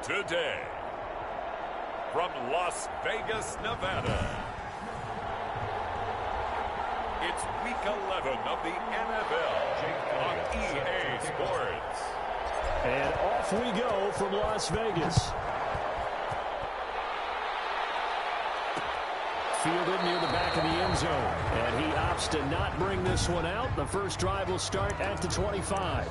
today, from Las Vegas, Nevada, it's Week 11 of the NFL on EA Sports. And off we go from Las Vegas. Fielded near the back of the end zone. And he opts to not bring this one out. The first drive will start at the 25.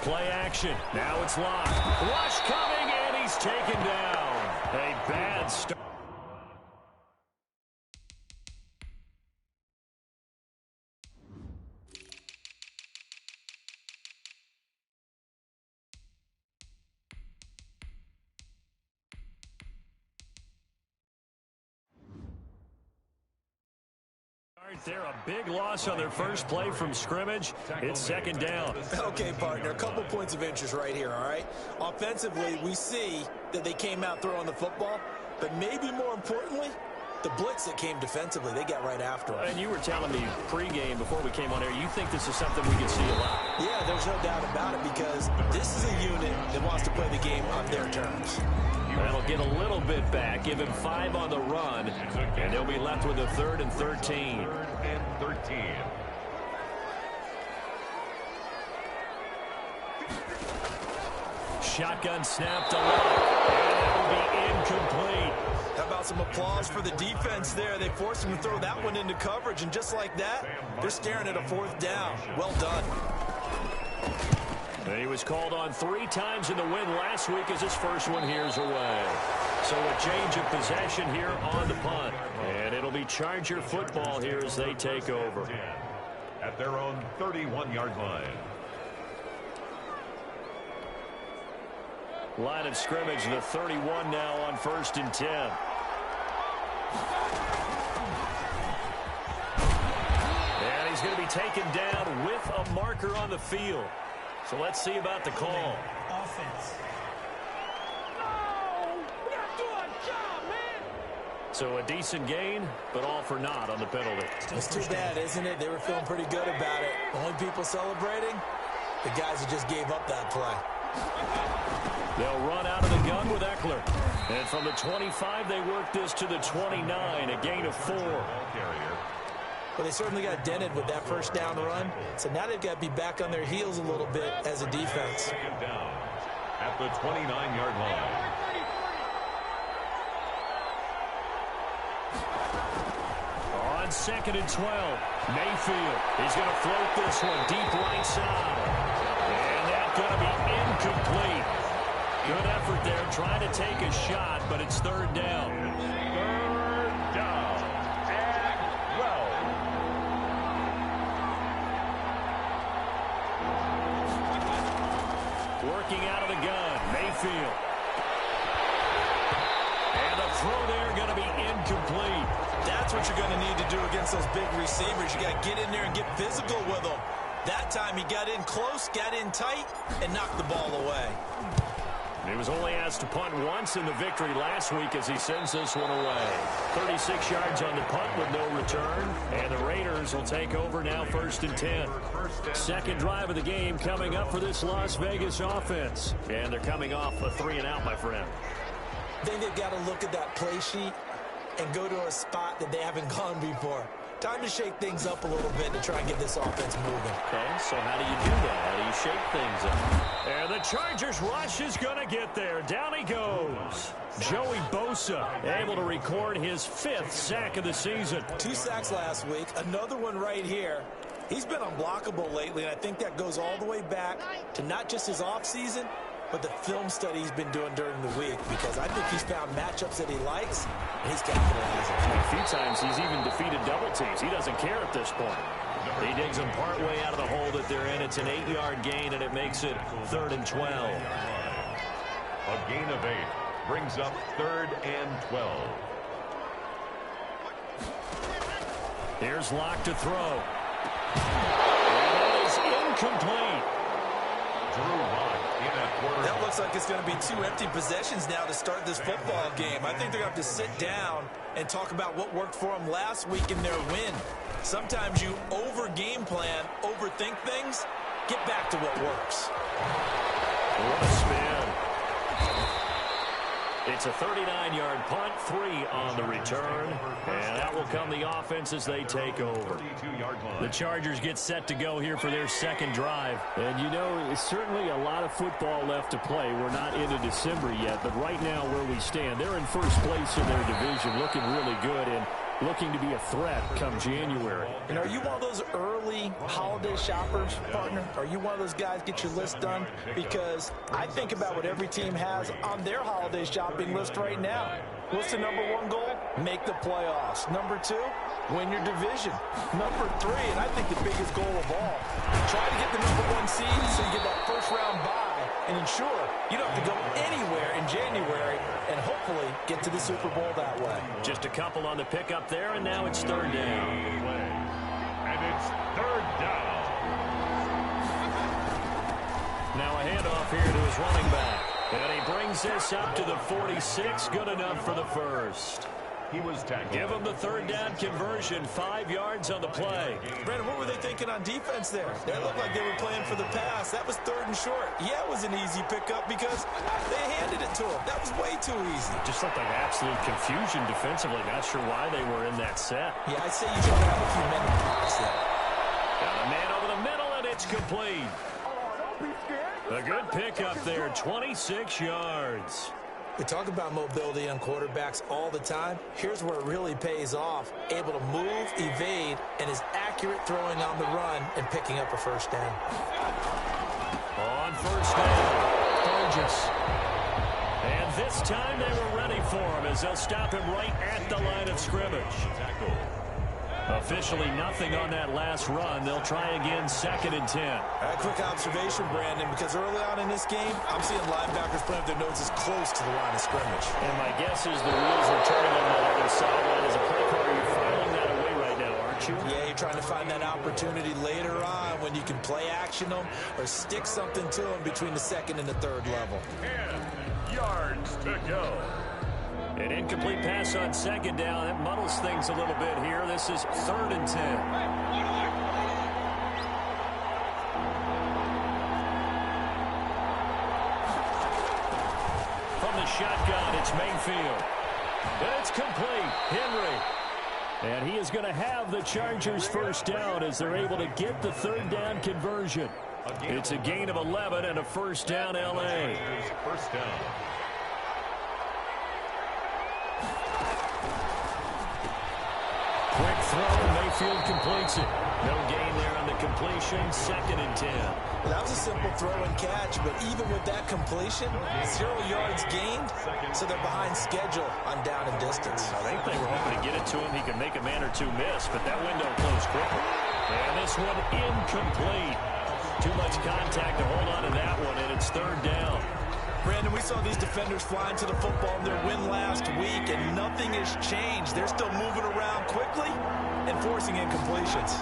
Play action. Now it's locked. Rush coming, and he's taken down. A bad start. They're a big loss on their first play from scrimmage. It's second down. Okay, partner, a couple points of interest right here, all right? Offensively, we see that they came out throwing the football, but maybe more importantly, the blitz that came defensively, they got right after it. And you were telling me pregame before we came on air, you think this is something we can see a lot. Yeah, there's no doubt about it because this is a unit that wants to play the game on their terms. That'll get a little bit back, give him 5 on the run, and they'll be left with a 3rd and 13. 3rd and 13. Shotgun snap to lock, and it'll be incomplete. How about some applause for the defense there? They forced him to throw that one into coverage, and just like that, they're staring at a 4th down. Well done. He was called on 3 times in the win last week as his first one here's away. So a change of possession here on the punt. And it'll be Charger football here as they take over. At their own 31-yard line. Line of scrimmage, the 31 now on 1st and 10. And he's going to be taken down with a marker on the field. So let's see about the call. Offense. So a decent gain, but all for naught on the penalty. It's too bad, isn't it? They were feeling pretty good about it. The only people celebrating, the guys who just gave up that play. They'll run out of the gun with Eckler. And from the 25, they work this to the 29, a gain of 4. Well, they certainly got dented with that first down run. So now they've got to be back on their heels a little bit as a defense. Down at the 29-yard line. On 2nd and 12, Mayfield. He's going to float this one deep right side. And that's going to be incomplete. Good effort there, trying to take a shot, but it's 3rd down. 3rd down and 12. Working out of the gun, Mayfield. And the throw there going to be incomplete. That's what you're going to need to do against those big receivers. You got to get in there and get physical with them. That time he got in close, got in tight, and knocked the ball away. He was only asked to punt once in the victory last week as he sends this one away. 36 yards on the punt with no return. And the Raiders will take over now 1st and 10. Second drive of the game coming up for this Las Vegas offense. And they're coming off a 3-and-out, my friend. I think they've got to look at that play sheet and go to a spot that they haven't gone before. Time to shake things up a little bit to try and get this offense moving. Okay, so how do you do that? How do you shake things up? And the Chargers rush is going to get there. Down he goes. Joey Bosa able to record his 5th sack of the season. 2 sacks last week, another one right here. He's been unblockable lately, and I think that goes all the way back to not just his offseason, but the film study he's been doing during the week, because I think he's found matchups that he likes, and he's capitalizing. A few times he's even defeated double teams. He doesn't care at this point. He digs them partway out of the hole that they're in. It's an 8-yard gain, and it makes it 3rd and 12. A gain of 8 brings up 3rd and 12. Here's Locke to throw. And that is incomplete. Drew Lock That looks like it's going to be 2 empty possessions now to start this football game. I think they're going to have to sit down and talk about what worked for them last week in their win. Sometimes you over-game plan, overthink things. Get back to what works. What a spin. It's a 39-yard punt, 3 on the return, and that will come the offense as they take over. The Chargers get set to go here for their second drive. And, you know, it's certainly a lot of football left to play. We're not into December yet, but right now where we stand, they're in first place in their division, looking really good and looking to be a threat come January. And are you one of those early holiday shoppers, partner? Are you one of those guys get your list done? Because I think about what every team has on their holiday shopping list right now. What's the number 1 goal? Make the playoffs. Number 2, win your division. Number 3, and I think the biggest goal of all, try to get the number 1 seed so you get that first-round bye and ensure you don't have to go anywhere in January and hopefully get to the Super Bowl that way. Just a couple on the pickup there, and now it's 3rd down. And it's 3rd down. Now a handoff here to his running back. And he brings this up to the 46. Good enough for the first. He was tackled. Give him the 3rd down conversion. 5 yards on the play. Brandon, what were they thinking on defense there? They looked like they were playing for the pass. That was 3rd and short. Yeah, it was an easy pickup because they handed it to him. That was way too easy. Just looked like absolute confusion defensively. Not sure why they were in that set. Yeah, I'd say you try to have a few men in the box there. Got a man over the middle, and it's complete. A good pickup there, 26 yards. We talk about mobility on quarterbacks all the time. Here's where it really pays off. Able to move, evade, and is accurate throwing on the run and picking up a first down. On first down, Burgess. And this time they were ready for him as they'll stop him right at the line of scrimmage. Officially nothing on that last run. They'll try again, 2nd and 10. A quick observation, Brandon, because early on in this game, I'm seeing linebackers putting up their noses close to the line of scrimmage. And my guess is the wheels are turning on the other sideline as a play caller. You're filing that away right now, aren't you? Yeah, you're trying to find that opportunity later on when you can play action them or stick something to them between the 2nd and the 3rd level. 10 yards to go. An incomplete pass on 2nd down. That muddles things a little bit here. This is 3rd and 10. From the shotgun, it's Mayfield. It's complete. Henry. And he is going to have the Chargers first down as they're able to get the 3rd down conversion. It's a gain of 11 and a first down, L.A. First down. Quick throw, Mayfield completes it. No gain there on the completion, 2nd and 10. Well, that was a simple throw and catch, but even with that completion, 0 yards gained, so they're behind schedule on down and distance. I think they were hoping to get it to him. He could make a man or two miss, but that window closed quickly. And this one incomplete. Too much contact to hold on to that one, and it's 3rd down. Brandon, we saw these defenders flying to the football in their win last week, and nothing has changed. They're still moving around quickly and forcing incompletions.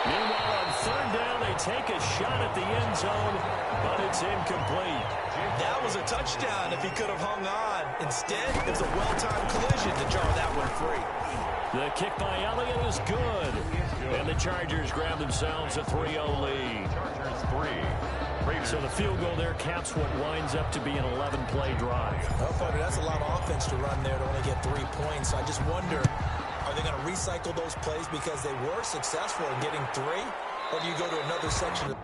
Meanwhile, on 3rd down, they take a shot at the end zone, but it's incomplete. That was a touchdown if he could have hung on. Instead, it was a well-timed collision to jar that one free. The kick by Elliott is good. And the Chargers grab themselves a 3-0 lead. So the field goal there caps what winds up to be an 11-play drive. Well, partner, that's a lot of offense to run there to only get 3 points. I just wonder, are they going to recycle those plays because they were successful in getting 3? Or do you go to another section?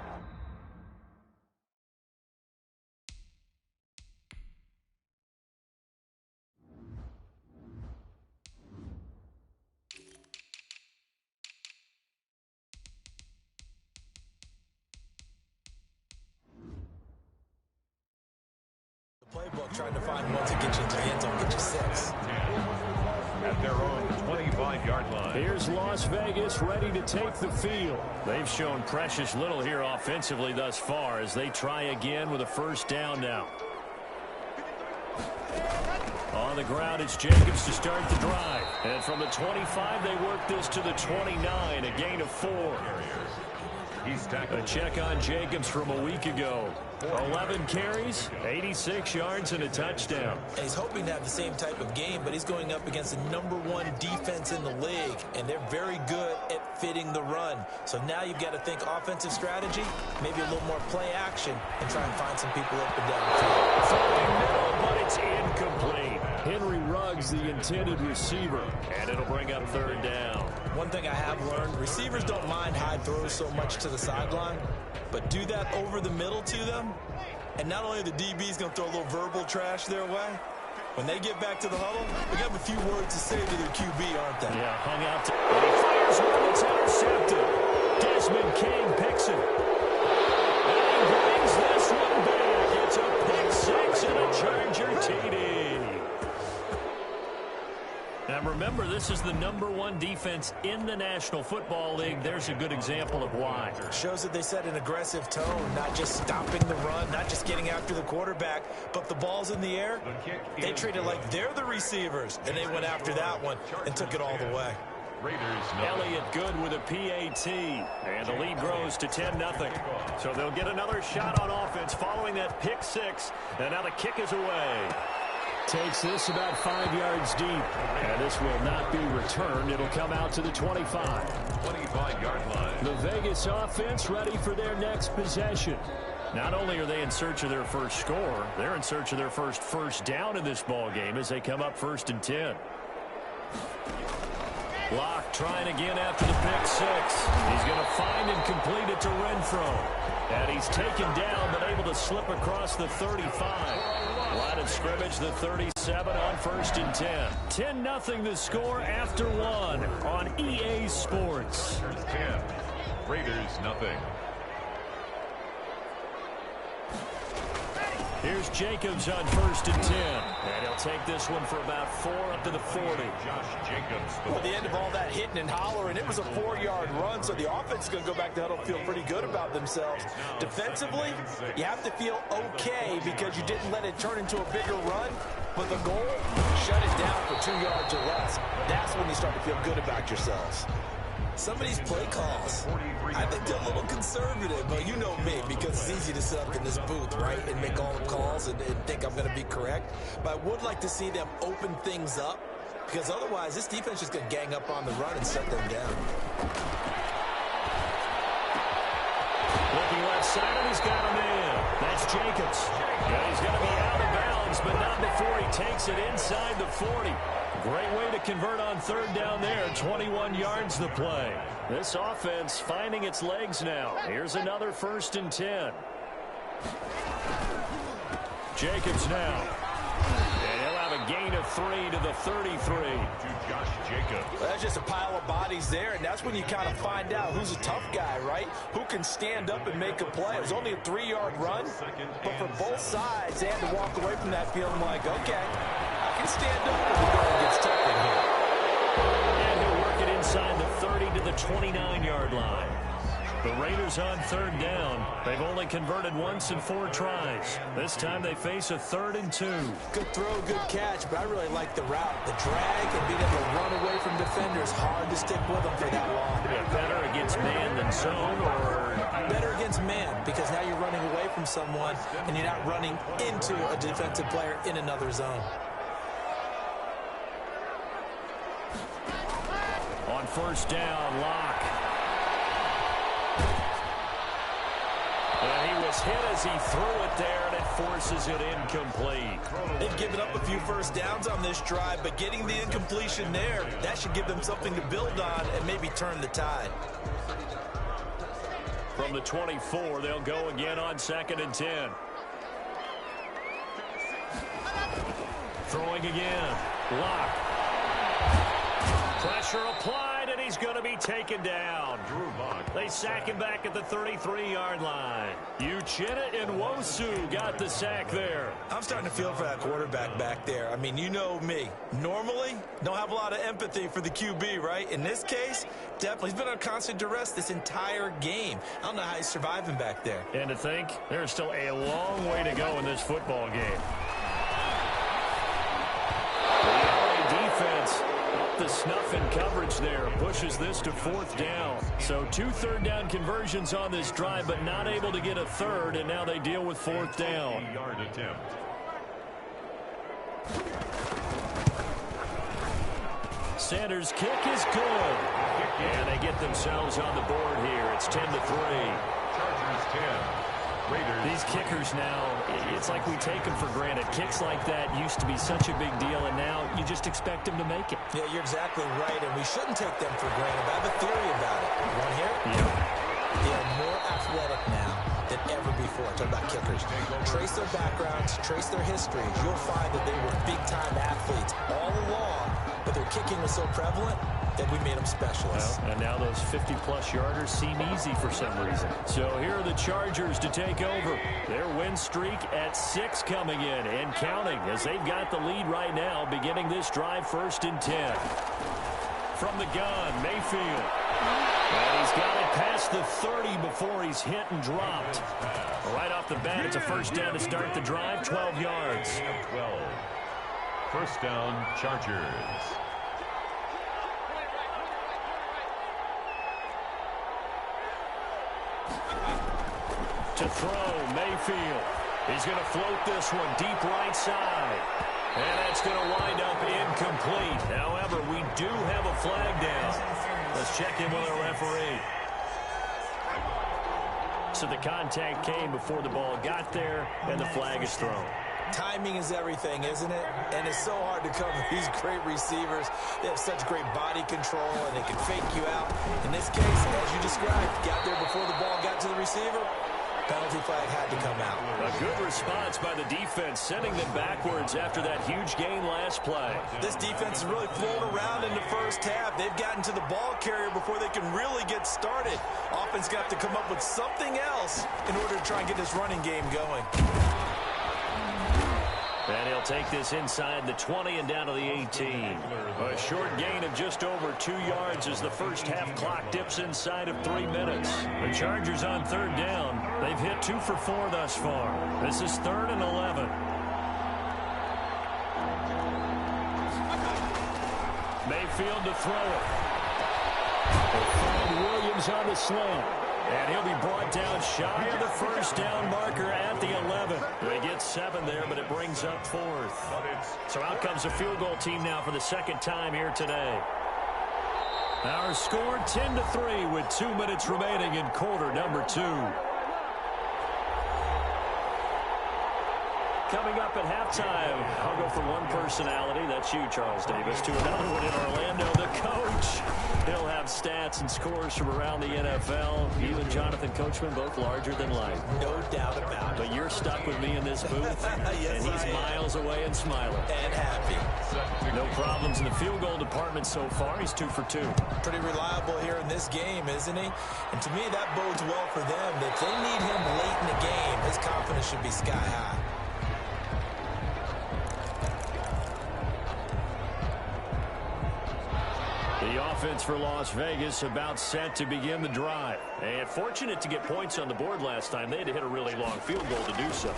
Playbook trying to find one to get you into the end zone, get you 6. At their own 25-yard line. Here's Las Vegas ready to take the field. They've shown precious little here offensively thus far as they try again with a first down now. On the ground, it's Jacobs to start the drive. And from the 25, they work this to the 29, a gain of 4. He's tackled. A check on Jacobs from a week ago. 11 carries, 86 yards, and a touchdown. And he's hoping to have the same type of game, but he's going up against the #1 defense in the league, and they're very good at fitting the run. So now you've got to think offensive strategy, maybe a little more play action, and try and find some people up and down the field. Throwing middle, but it's incomplete. Henry Ruggs, the intended receiver, and it'll bring up third down. One thing I have learned, receivers don't mind high throws so much to the sideline, but do that over the middle to them, and not only are the DBs going to throw a little verbal trash their way, when they get back to the huddle, they have a few words to say to their QB, aren't they? Yeah, hung out to... And he fires one that's intercepted. Desmond King picks it. And he brings this one back. It's a pick six and a Charger TD. Now remember, this is the #1 defense in the National Football League. There's a good example of why. Shows that they set an aggressive tone, not just stopping the run, not just getting after the quarterback, but the ball's in the air. They treat it like they're the receivers, and they went after that one and took it all the way. Elliott good with a PAT, and the lead grows to 10-0. So they'll get another shot on offense following that pick six, and now the kick is away. Takes this about 5 yards deep, and this will not be returned. It'll come out to the 25. 25-yard line. The Vegas offense ready for their next possession. Not only are they in search of their first score, they're in search of their first down in this ball game as they come up 1st and 10. Locke trying again after the pick six. He's going to find and complete it to Renfro. And he's taken down but able to slip across the 35. Line of scrimmage, the 37 on 1st and 10. 10-0 the score after one on EA Sports. 10. Raiders nothing. Here's Jacobs on 1st and 10. And he'll take this one for about 4 up to the 40. Josh Jacobs. Well, the end of all that hitting and hollering, it was a 4-yard run, so the offense is going to go back to huddle and feel pretty good about themselves. Defensively, you have to feel okay because you didn't let it turn into a bigger run, but the goal, shut it down for 2 yards or less. That's when you start to feel good about yourselves. Some of these play calls, I think they're a little conservative, but you know me, because it's easy to sit up in this booth, right, and make all the calls and think I'm going to be correct. But I would like to see them open things up, because otherwise this defense is going to gang up on the run and shut them down. Looking left side, and he's got him in. That's Jacobs. And he's going to be out of bounds, but not before he takes it inside the 40. Great way to convert on 3rd down there. 21 yards the play. This offense finding its legs now. Here's another 1st and 10. Jacobs now. And he'll have a gain of 3 to the 33. To Josh Jacobs. Well, that's just a pile of bodies there, and that's when you kind of find out who's a tough guy, right? Who can stand up and make a play. It was only a 3-yard run, but for both sides, they had to walk away from that feeling like, okay, I can stand up when the going gets tough in here. And he'll work it inside the 30 to the 29-yard line. The Raiders on 3rd down. They've only converted once in 4 tries. This time they face a 3rd and 2. Good throw, good catch, but I really like the route. The drag and being able to run away from defenders. Hard to stick with them for that long. Better against man than zone, or better against man, because now you're running away from someone and you're not running into a defensive player in another zone. on 1st down, Locke. And he was hit as he threw it there, and it forces it incomplete. They've given up a few first downs on this drive, but getting the incompletion there, that should give them something to build on and maybe turn the tide. From the 24, they'll go again on 2nd and 10. Throwing again. Locke. Pressure applied, and he's going to be taken down. They sack him back at the 33-yard line. Uchenna and Nwosu got the sack there. I'm starting to feel for that quarterback back there. I mean, you know me. Normally, don't have a lot of empathy for the QB, right? In this case, definitely. He's been on constant duress this entire game. I don't know how he's surviving back there. And to think, there's still a long way to go in this football game. The LA defense up the to snuff in coverage there. Pushes this to 4th down. So 2 third-down conversions on this drive, but not able to get a third, and now they deal with 4th down. Yard attempt. Sanders' kick is good. And they get themselves on the board here. It's 10-3. Chargers 10. Raiders. These kickers now, it's like we take them for granted. Kicks like that used to be such a big deal, and now you just expect them to make it. Yeah, you're exactly right, and we shouldn't take them for granted. I have a theory about it. You want to hear it? Yeah. They are more athletic now than ever before. Talk about kickers. Trace their backgrounds, trace their histories. You'll find that they were big-time athletes all along, but their kicking was so prevalent that we made them specialists. Well, and now those 50-plus yarders seem easy for some reason. So here are the Chargers to take over. Their win streak at 6 coming in and counting as they've got the lead right now, beginning this drive 1st and 10. From the gun, Mayfield. And he's got it past the 30 before he's hit and dropped. Right off the bat, it's a 1st down to start the drive, 12 yards. 12. 1st down, Chargers. To throw, Mayfield. He's going to float this one deep right side. And that's going to wind up incomplete. However, we do have a flag down. Let's check in with our referee. So the contact came before the ball got there, and the flag is thrown. Timing is everything, isn't it? And it's so hard to cover these great receivers. They have such great body control, and they can fake you out. In this case, as you described, got there before the ball got to the receiver. Penalty flag had to come out. A good response by the defense, sending them backwards after that huge gain last play. This defense is really flown around in the first half. They've gotten to the ball carrier before they can really get started. Offense got to come up with something else in order to try and get this running game going. And he'll take this inside the 20 and down to the 18. A short gain of just over 2 yards as the first half clock dips inside of 3 minutes. The Chargers on 3rd down. They've hit 2 for 4 thus far. This is 3rd and 11. Mayfield to throw it. They find Williams on the slant. And he'll be brought down shy of the 1st down marker at the 11. They get 7 there, but it brings up 4th. So out comes a field goal team now for the 2nd time here today. Our score 10-3 with 2 minutes remaining in quarter number 2. Coming up at halftime, I'll go from one personality, that's you, Charles Davis, to another one in Orlando, the coach. He'll have stats and scores from around the NFL. You and Jonathan Coachman, both larger than life. No doubt about it. But you're stuck with me in this booth, yes, and he's miles away and smiling. And happy. No problems in the field goal department so far. He's 2 for 2. Pretty reliable here in this game, isn't he? And to me, that bodes well for them. If they need him late in the game, his confidence should be sky high. The offense for Las Vegas about set to begin the drive. And fortunate to get points on the board last time. They had to hit a really long field goal to do so.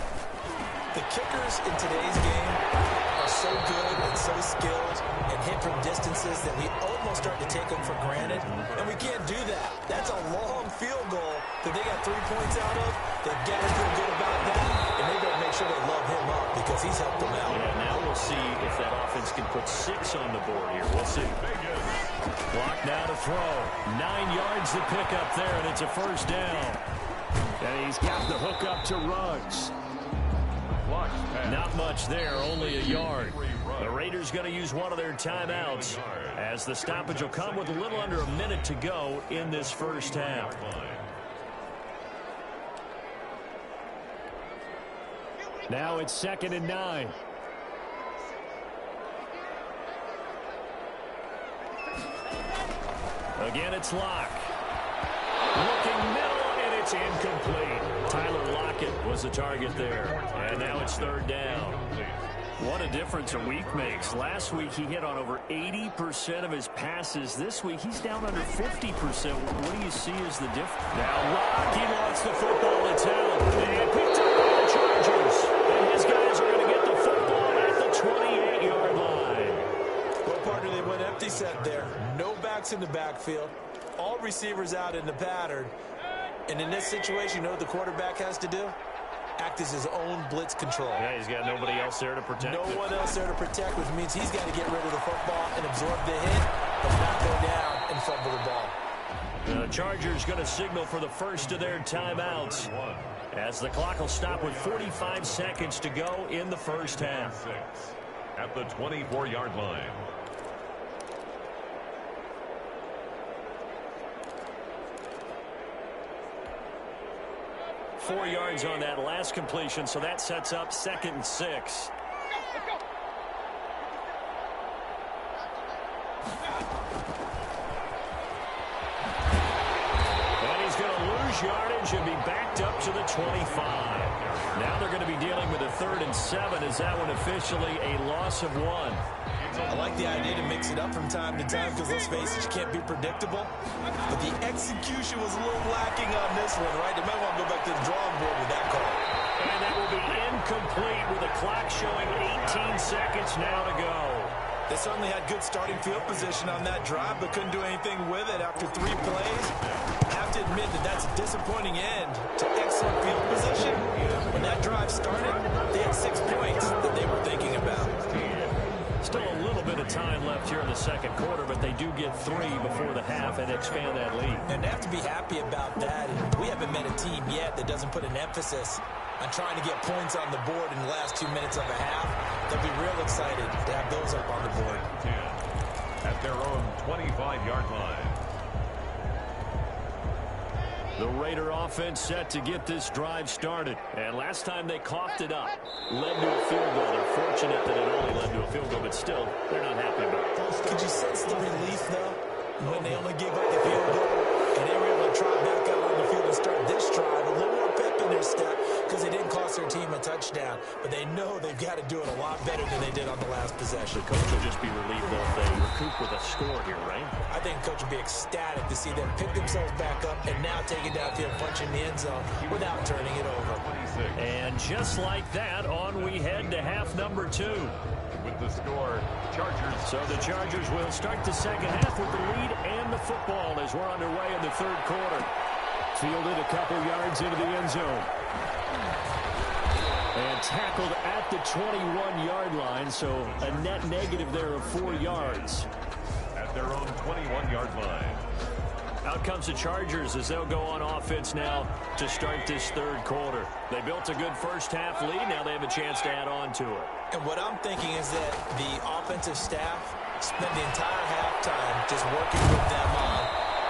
The kickers in today's game are so good and so skilled and hit from distances that we almost start to take them for granted. And we can't do that. That's a long field goal that they got 3 points out of. They've got to feel good about that. And they better make sure they love him up because he's helped them out. Yeah, now we'll see if that offense can put 6 on the board here. We'll see. Clock now to throw. 9 yards to pick up there, and it's a 1st down. And he's got the hook up to Ruggs. Not much there, only a yard. The Raiders going to use one of their timeouts as the stoppage will come with a little under a minute to go in this first half. Now it's 2nd and 9. Again, it's Locke. Looking middle, and it's incomplete. Tyler Lockett was the target there. And now it's 3rd down. What a difference a week makes. Last week, he hit on over 80% of his passes. This week, he's down under 50%. What do you see as the difference? Now, Locke, he wants the football. It's out. And picked up by the Chargers. And his guys are going to get the football at the 28-yard line. Well, partner, They went empty set there. No backs in the backfield. All receivers out in the pattern. And in this situation, you know what the quarterback has to do? Act as his own blitz control. Yeah, he's got nobody else there to protect. No one else there to protect, which means he's got to get rid of the football and absorb the hit, but not go down and fumble the ball. The Chargers going to signal for the first of their timeouts, as the clock will stop with 45 seconds to go in the first half. At the 24-yard line. Four yards on that last completion, so that sets up 2nd and 6. And he's going to lose yardage and be backed up to the 25. Now they're going to be dealing with a 3rd and 7. Is that one officially a loss of 1? I like the idea to mix it up from time to time because, let's face it, you can't be predictable. But the execution was a little lacking on this one, right? They might want to go back to the drawing board with that call. And that will be incomplete with the clock showing 18 seconds now to go. They certainly had good starting field position on that drive, but couldn't do anything with it after 3 plays. I have to admit that that's a disappointing end to excellent field position. When that drive started, they had 6 points that they were thinking about. Still a little bit of time left here in the second quarter, but they do get 3 before the half and expand that lead. And they have to be happy about that. And we haven't met a team yet that doesn't put an emphasis on trying to get points on the board in the last 2 minutes of a half. They'll be real excited to have those up on the board. At their own 25-yard line. The Raider offense set to get this drive started. And last time they coughed it up, led to a field goal. They're fortunate that it only led to a field goal, but still, they're not happy about it. Could you sense the relief, though, when they only gave up the field goal and they were able to trot back out on the field and start this drive? A little more pep in their step because they didn't cost their team a touchdown. But they know they've got to do it a lot better than they did on the last possession. The coach will just be relieved, though, if they recoup with a score here, right? I think the coach will be ecstatic to see them pick themselves back up and now take it downfield, punch in the end zone without turning it over. And just like that, on we head to half number 2. With the score, Chargers. So the Chargers will start the second half with the lead and the football as we're underway in the third quarter. Fielded a couple yards into the end zone. And tackled at the 21-yard line, so a net negative there of 4 yards. At their own 21-yard line. Out comes the Chargers as they'll go on offense now to start this third quarter. They built a good first half lead. Now they have a chance to add on to it. And what I'm thinking is that the offensive staff spent the entire halftime just working with them on,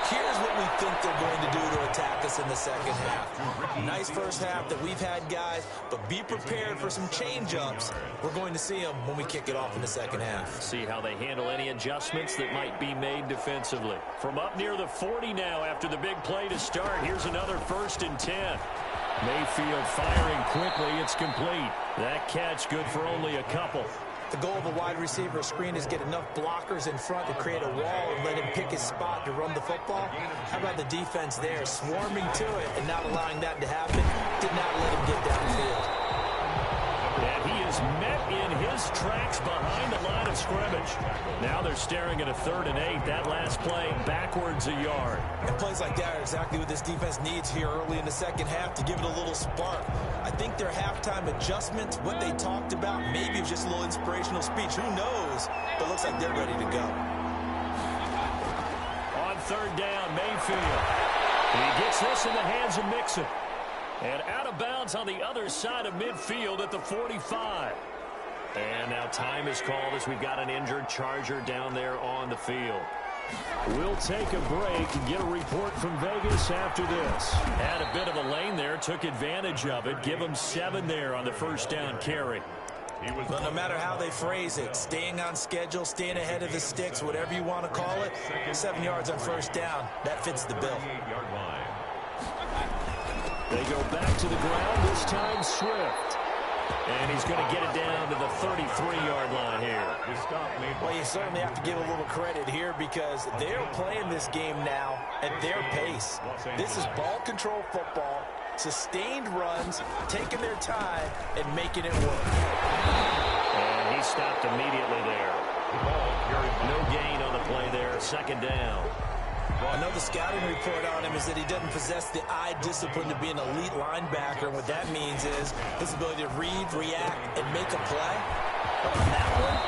here's what we think they're going to do to attack us in the second half. Nice first half that we've had, guys, but be prepared for some change-ups. We're going to see them when we kick it off in the second half. See how they handle any adjustments that might be made defensively. From up near the 40 now after the big play to start, here's another 1st and 10. Mayfield firing quickly. It's complete. That catch good for only a couple. The goal of a wide receiver screen is get enough blockers in front to create a wall and let him pick his spot to run the football. How about the defense there, swarming to it and not allowing that to happen? Did not let him get downfield. And he is met in his tracks behind the line of scrimmage. Now they're staring at a 3rd and 8. That last play backwards a yard. And plays like that are exactly what this defense needs here early in the second half to give it a little spark. I think their halftime adjustments, what they talked about, maybe it was just a little inspirational speech. Who knows? But it looks like they're ready to go. On 3rd down, Mayfield. He gets this in the hands of Mixon. And out of bounds on the other side of midfield at the 45. And now time is called as we've got an injured Charger down there on the field. We'll take a break and get a report from Vegas after this. Had a bit of a lane there, took advantage of it. Give him 7 there on the first down carry. But no matter how they phrase it, staying on schedule, staying ahead of the sticks, whatever you want to call it, 7 yards on first down, that fits the bill. They go back to the ground, this time Swift. And he's going to get it down to the 33-yard line here. Well, you certainly have to give a little credit here because they're playing this game now at their pace. This is ball control football, sustained runs, taking their time, and making it work. And he stopped immediately there. No gain on the play there. Second down. I know the scouting report on him is that he doesn't possess the eye discipline to be an elite linebacker. And what that means is his ability to read, react, and make a play. But on that one,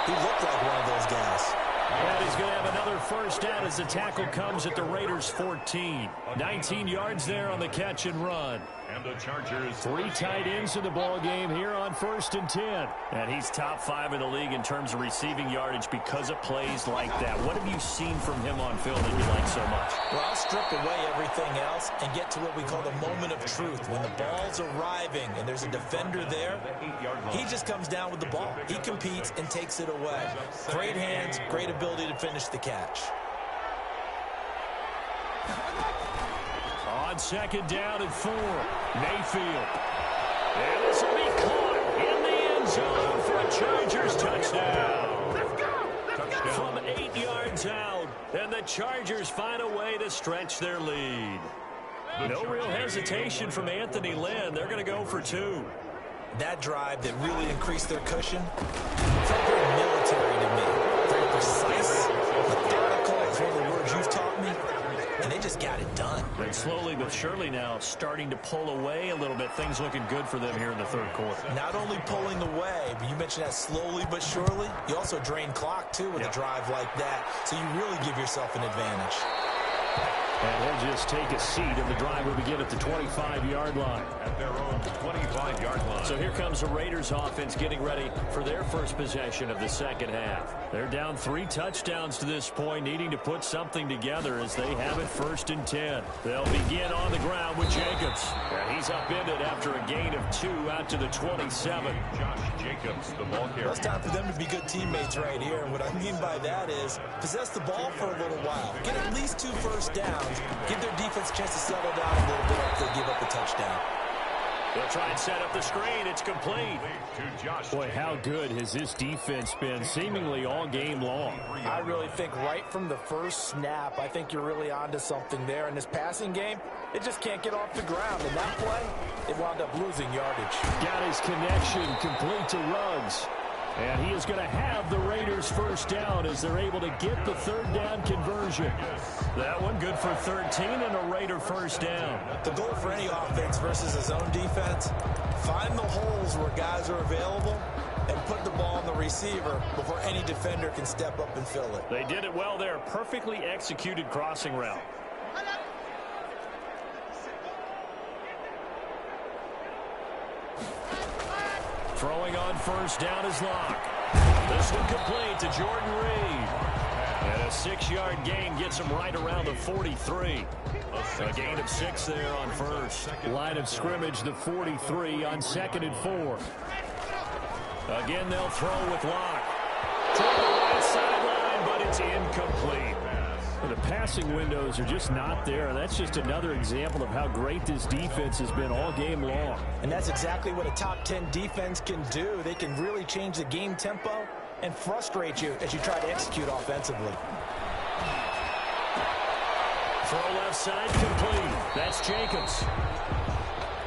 he looked like one of those guys. And he's going to have another first down as the tackle comes at the Raiders' 14. 19 yards there on the catch and run. And the Chargers. 3 tight ends in the ball game here on 1st and 10. And he's top 5 in the league in terms of receiving yardage because of plays like that. What have you seen from him on film that you like so much? Well, I'll strip away everything else and get to what we call the moment of truth. When the ball's arriving and there's a defender there, he just comes down with the ball. He competes and takes it away. Great hands, great ability to finish the catch. On 2nd down and 4, Mayfield. And this will be caught in the end zone for a Chargers touchdown. From 8 yards out, and the Chargers find a way to stretch their lead. No real hesitation from Anthony Lynn. They're going to go for 2. That drive that really increased their cushion felt very military to me. Very precise, methodical is one of the words you've taught me. And they just got it done. And slowly but surely now starting to pull away a little bit. Things looking good for them here in the 3rd quarter. Not only pulling away, but you mentioned that slowly but surely. You also drain clock, too, with a drive like that. So you really give yourself an advantage. And he'll just take a seat, and the drive will begin at the 25-yard line. At their own 25-yard line. So here comes the Raiders offense getting ready for their first possession of the 2nd half. They're down 3 touchdowns to this point, needing to put something together as they have it 1st and 10. They'll begin on the ground with Jacobs. And he's upended after a gain of 2 out to the 27. Josh Jacobs, the ball carrier. Well, it's time for them to be good teammates right here. And what I mean by that is possess the ball for a little while. Get at least 2 first downs. Give their defense a chance to settle down a little bit after they give up a touchdown. They'll try and set up the screen. It's complete. To Josh. Boy, how good has this defense been seemingly all game long? I really think right from the first snap, I think you're really onto something there. In this passing game, it just can't get off the ground. In that play, it wound up losing yardage. Got his connection complete to Ruggs. And he is going to have the Raiders first down as they're able to get the 3rd down conversion. That one good for 13 and a Raider first down. The goal for any offense versus his own defense, find the holes where guys are available and put the ball on the receiver before any defender can step up and fill it. They did it well there. Perfectly executed crossing route. Throwing on first down is Locke. This one complete to Jordan Reed. And a 6-yard gain gets him right around the 43. A gain of 6 there on first. Line of scrimmage, the 43 on 2nd and 4. Again, they'll throw with Locke. Toward the right sideline, but it's incomplete. The passing windows are just not there. That's just another example of how great this defense has been all game long. And that's exactly what a top 10 defense can do. They can really change the game tempo and frustrate you as you try to execute offensively. Throw left side complete. That's Jacobs.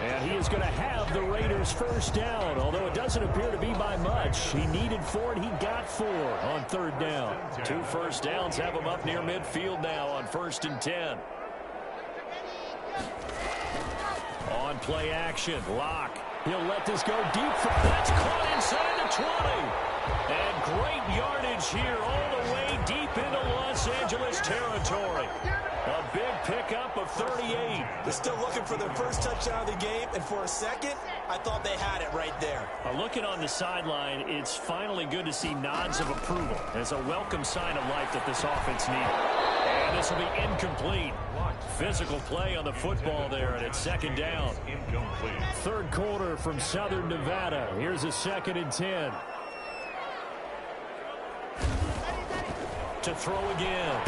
And he is going to have the Raiders first down, although it doesn't appear to be by much. He needed 4, and he got 4 on 3rd down. 2 first downs have him up near midfield now on 1st and 10. On play action, Locke. He'll let this go deep. That's caught inside the 20. And great yardage here all the way deep into Los Angeles territory. A big pickup of 38. They're still looking for their first touchdown of the game, and for a second, I thought they had it right there. Looking on the sideline, it's finally good to see nods of approval. It's a welcome sign of life that this offense needed. And this will be incomplete. Physical play on the football there, and it's 2nd down. Incomplete. 3rd quarter from Southern Nevada. Here's a 2nd and 10. To throw again.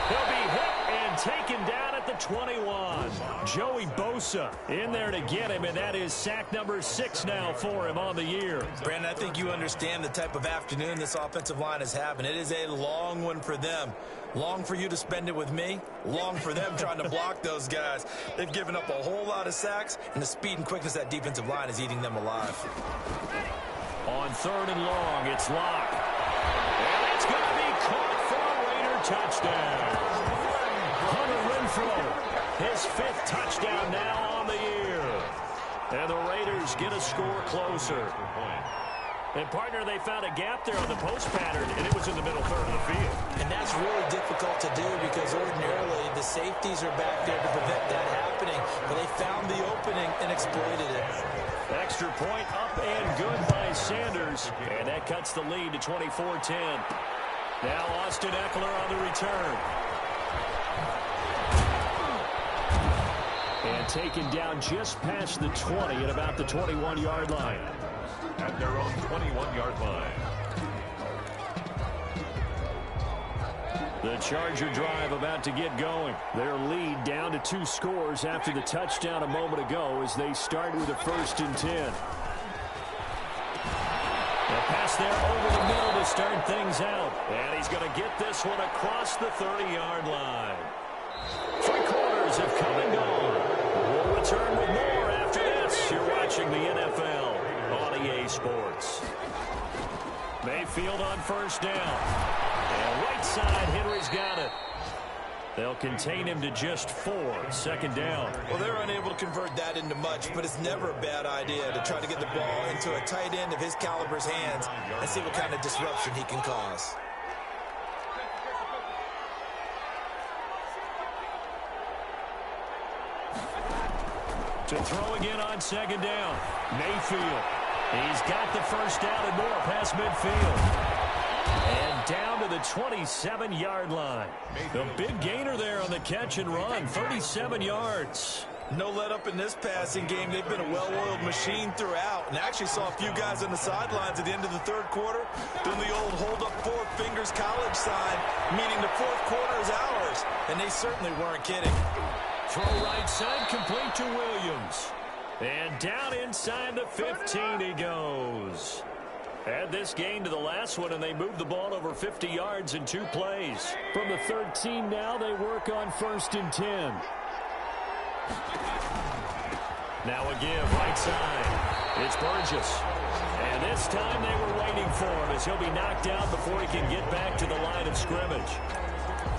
He'll be hit and taken down at the 21. Joey Bosa in there to get him, and that is sack number 6 now for him on the year. Brandon, I think you understand the type of afternoon this offensive line is having. It is a long one for them. Long for you to spend it with me. Long for them trying to block those guys. They've given up a whole lot of sacks, and the speed and quickness of that defensive line is eating them alive. On 3rd and long, it's Locke. touchdown. Hunter Renfrow, his 5th touchdown now on the year. And the Raiders get a score closer. And, partner, they found a gap there on the post pattern, and it was in the middle third of the field. And that's really difficult to do because ordinarily the safeties are back there to prevent that happening. But they found the opening and exploited it. Extra point up and good by Sanders. And that cuts the lead to 24-10. Now Austin Eckler on the return. And taken down just past the 20 at about the 21-yard line. At their own 21-yard line. The Charger drive about to get going. Their lead down to 2 scores after the touchdown a moment ago as they start with a 1st and 10. A pass there over the middle to start things out. And he's going to get this one across the 30-yard line. 3 quarters have come and gone. We'll return with more after this. You're watching the NFL on EA Sports. Mayfield on 1st down. And right side, Henry's got it. They'll contain him to just 4. 2nd down. Well, they're unable to convert that into much, but it's never a bad idea to try to get the ball into a tight end of his caliber's hands and see what kind of disruption he can cause. To throw again on 2nd down. Mayfield. He's got the 1st down and more past midfield. And down to the 27-yard line. The big gainer there on the catch and run, 37 yards. No let up in this passing game. They've been a well-oiled machine throughout. And I actually saw a few guys on the sidelines at the end of the 3rd quarter doing the old hold up 4 fingers college sign, meaning the 4th quarter is ours. And they certainly weren't kidding. Throw right side, complete to Williams. And down inside the 15 he goes. Add this gain to the last one, and they moved the ball over 50 yards in 2 plays. From the 13 now, they work on 1st and 10. Now a give, right side. It's Burgess. And this time they were waiting for him as he'll be knocked out before he can get back to the line of scrimmage.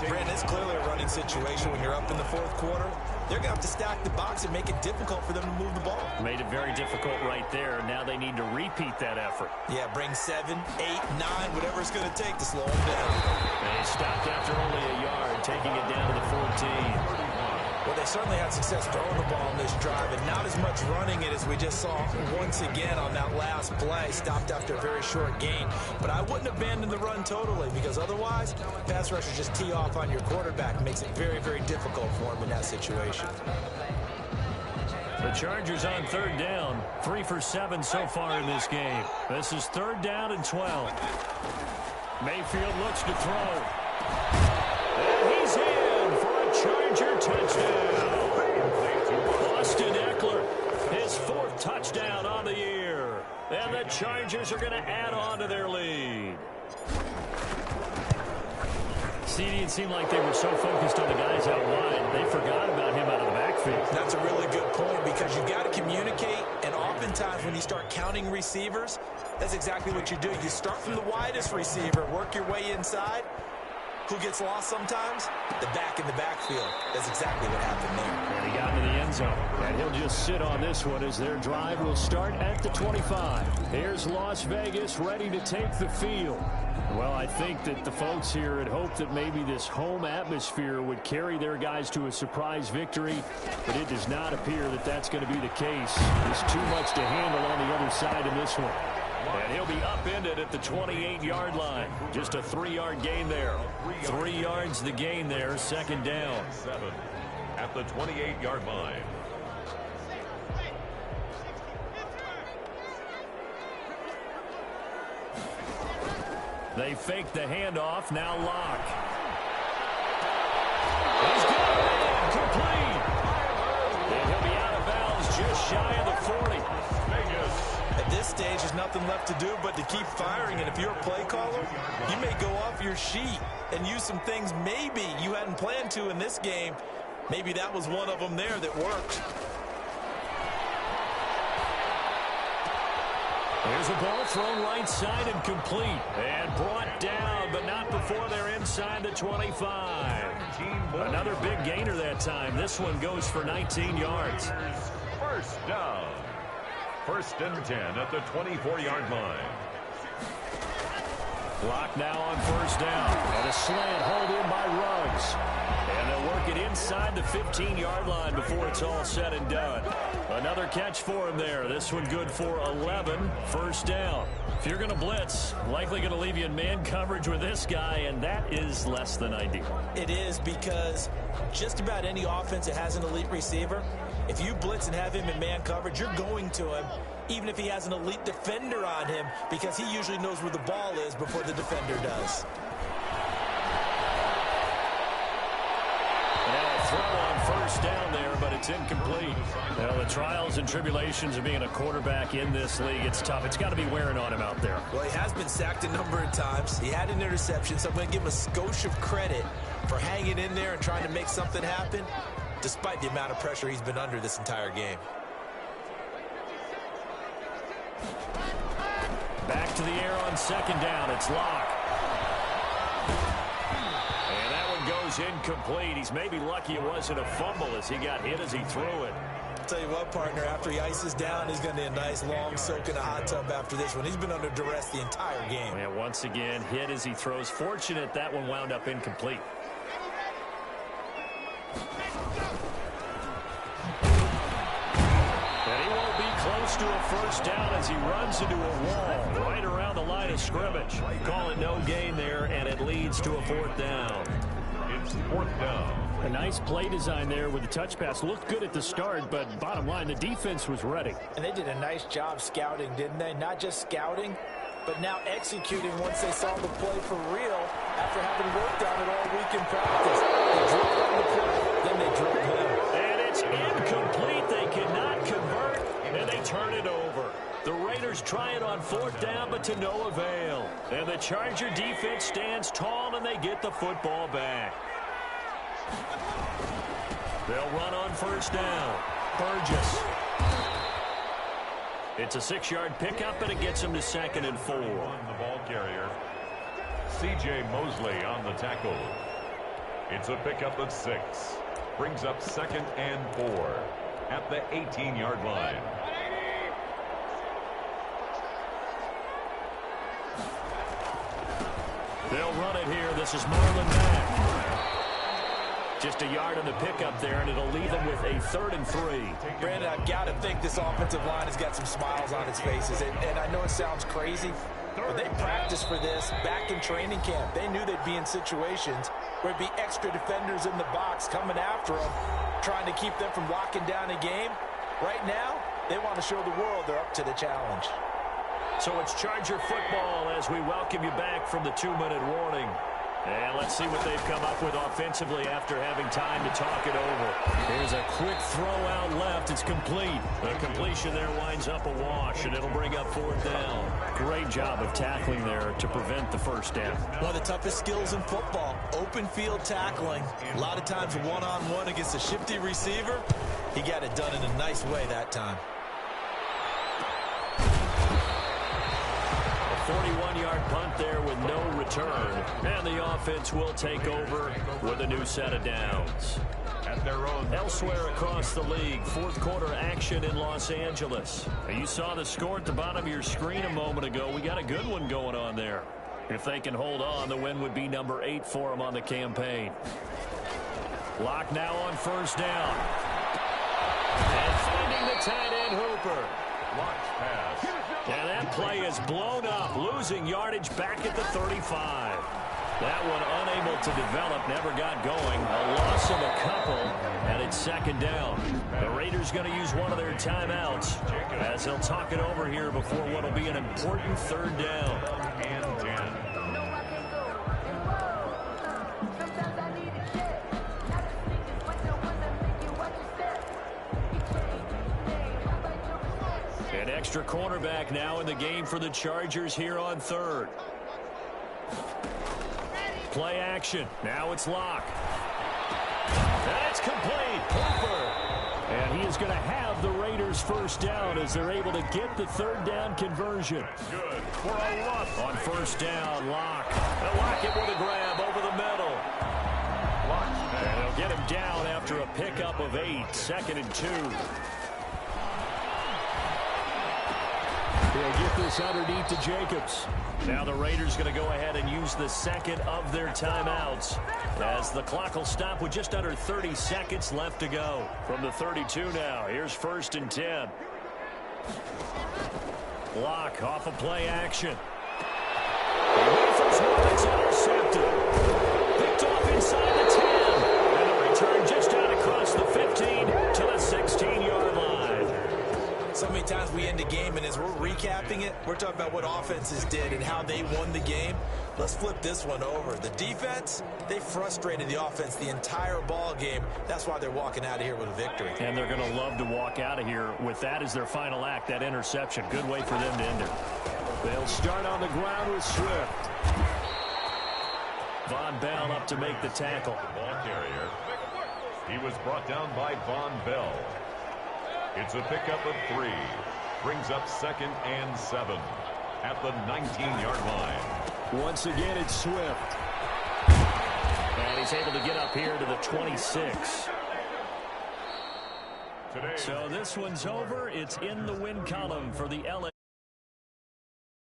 Brandon, it's clearly a running situation when you're up in the 4th quarter. They're going to have to stack the box and make it difficult for them to move the ball. Made it very difficult right there. Now they need to repeat that effort. Yeah, bring 7, 8, 9, whatever it's going to take to slow them down. And he stopped after only a yard, taking it down to the 14. Well, they certainly had success throwing the ball on this drive, and not as much running it as we just saw once again on that last play. Stopped after a very short gain. But I wouldn't abandon the run totally, because otherwise, pass rushers just tee off on your quarterback. Makes it very, very difficult for him in that situation. The Chargers on 3rd down. 3 for 7 so far in this game. This is 3rd down and 12. Mayfield looks to throw. And he's in for a Charger touchdown. Austin Eckler, his 4th touchdown on the year. And the Chargers are going to add on to their lead. CD, it seemed like they were so focused on the guys out wide, they forgot about him out of the backfield. That's a really good point, because you got to communicate, and oftentimes when you start counting receivers, that's exactly what you do. You start from the widest receiver, work your way inside. Who gets lost sometimes? The back in the backfield. That's exactly what happened there. And he got into the end zone. And he'll just sit on this one as their drive will start at the 25. Here's Las Vegas ready to take the field. Well, I think that the folks here had hoped that maybe this home atmosphere would carry their guys to a surprise victory, but it does not appear that that's going to be the case. There's too much to handle on the other side in this one. And he'll be upended at the 28-yard line. Just a 3-yard gain there. 3 yards the gain there, 2nd down. 7 at the 28-yard line. They fake the handoff, now Locke. He's got it, complete. And he'll be out of bounds just shy of the 40. At this stage, there's nothing left to do but to keep firing. And if you're a play caller, you may go off your sheet and use some things maybe you hadn't planned to in this game. Maybe that was one of them there that worked. Here's a ball thrown right side and complete. And brought down, but not before they're inside the 25. Another big gainer that time. This one goes for 19 yards. First down. 1st and 10 at the 24-yard line. Clock now on 1st down. And a slant hauled in by Ruggs. And they'll work it inside the 15-yard line before it's all said and done. Another catch for him there. This one good for 11. 1st down. If you're going to blitz, likely going to leave you in man coverage with this guy, and that is less than ideal. It is, because just about any offense that has an elite receiver, if you blitz and have him in man coverage, you're going to him, even if he has an elite defender on him, because he usually knows where the ball is before the defender does. Throw on 1st down there, but it's incomplete. Well, the trials and tribulations of being a quarterback in this league, it's tough. It's got to be wearing on him out there. Well, he has been sacked a number of times. He had an interception, so I'm going to give him a skosh of credit for hanging in there and trying to make something happen, despite the amount of pressure he's been under this entire game. Back to the air on 2nd down. It's Locke. Goes incomplete. He's maybe lucky it wasn't a fumble as he got hit as he threw it. I'll tell you what, partner, after he ices down, he's going to need a nice long soak in a hot tub after this one. He's been under duress the entire game. And once again, hit as he throws. Fortunate that one wound up incomplete. And he won't be close to a 1st down as he runs into a wall right around the line of scrimmage. Call it no gain there, and it leads to a 4th down. It's 4th down. A nice play design there with the touch pass. Looked good at the start, but bottom line, the defense was ready. And they did a nice job scouting, didn't they? Not just scouting, but now executing once they saw the play for real after having worked on it all week in practice. They drilled on the play, then they drilled him. And it's incomplete. They cannot convert, and they turn it over. The Raiders try it on 4th down, but to no avail. And the Charger defense stands tall, and they get the football back. They'll run on 1st down. Burgess. It's a 6-yard pickup, and it gets him to 2nd and 4. On the ball carrier, C.J. Mosley on the tackle. It's a pickup of 6. Brings up 2nd and 4 at the 18-yard line. They'll run it here. This is Marlon Mack. Just a yard on the pickup there, and it'll leave them with a 3rd and 3. Brandon, I've got to think this offensive line has got some smiles on its faces. And I know it sounds crazy, but they practiced for this back in training camp. They knew they'd be in situations where it'd be extra defenders in the box coming after them, trying to keep them from locking down a game. Right now, they want to show the world they're up to the challenge. So it's Charger football as we welcome you back from the 2-minute warning. And let's see what they've come up with offensively after having time to talk it over. Here's a quick throw out left. It's complete. The completion there winds up a wash, and it'll bring up 4th down. Great job of tackling there to prevent the 1st down. One of the toughest skills in football, open field tackling. A lot of times one-on-one against a shifty receiver. He got it done in a nice way that time. 41-yard punt there with no return. And the offense will take over with a new set of downs. At their own. Elsewhere across the league, 4th quarter action in Los Angeles. You saw the score at the bottom of your screen a moment ago. We got a good one going on there. If they can hold on, the win would be number 8 for them on the campaign. Lock now on 1st down. And finding the tight end Hooper. Launch pass. And that play is blown up, losing yardage back at the 35. That one unable to develop, never got going. A loss of a couple, and it's 2nd down. The Raiders going to use one of their timeouts as they'll talk it over here before what will be an important 3rd down. And 10. An extra cornerback now in the game for the Chargers here on 3rd. Play action. Now it's Locke. And it's complete. Cooper. And And he is going to have the Raiders first down as they're able to get the third down conversion. Good for a loss. On first down, Locke. They'll lock it with a grab over the middle. And they'll get him down after a pickup of 8, 2nd and 2. They'll get this underneath to Jacobs. Now the Raiders going to go ahead and use the second of their timeouts as the clock will stop with just under 30 seconds left to go. From the 32 now, here's 1st and 10. Locke off of play action. It's intercepted. Picked off inside the 10. And the return just out across the 15 to the 16-yard line. So many times we end a game, and as we're recapping it, we're talking about what offenses did and how they won the game. Let's flip this one over. The defense, they frustrated the offense the entire ball game. That's why they're walking out of here with a victory. And they're going to love to walk out of here with that as their final act, that interception. Good way for them to end it. They'll start on the ground with Swift. Von Bell up to make the tackle. Ball carrier. He was brought down by Von Bell. It's a pickup of 3. Brings up 2nd and 7 at the 19-yard line. Once again, it's Swift. And he's able to get up here to the 26. So this one's over. It's in the win column for the LA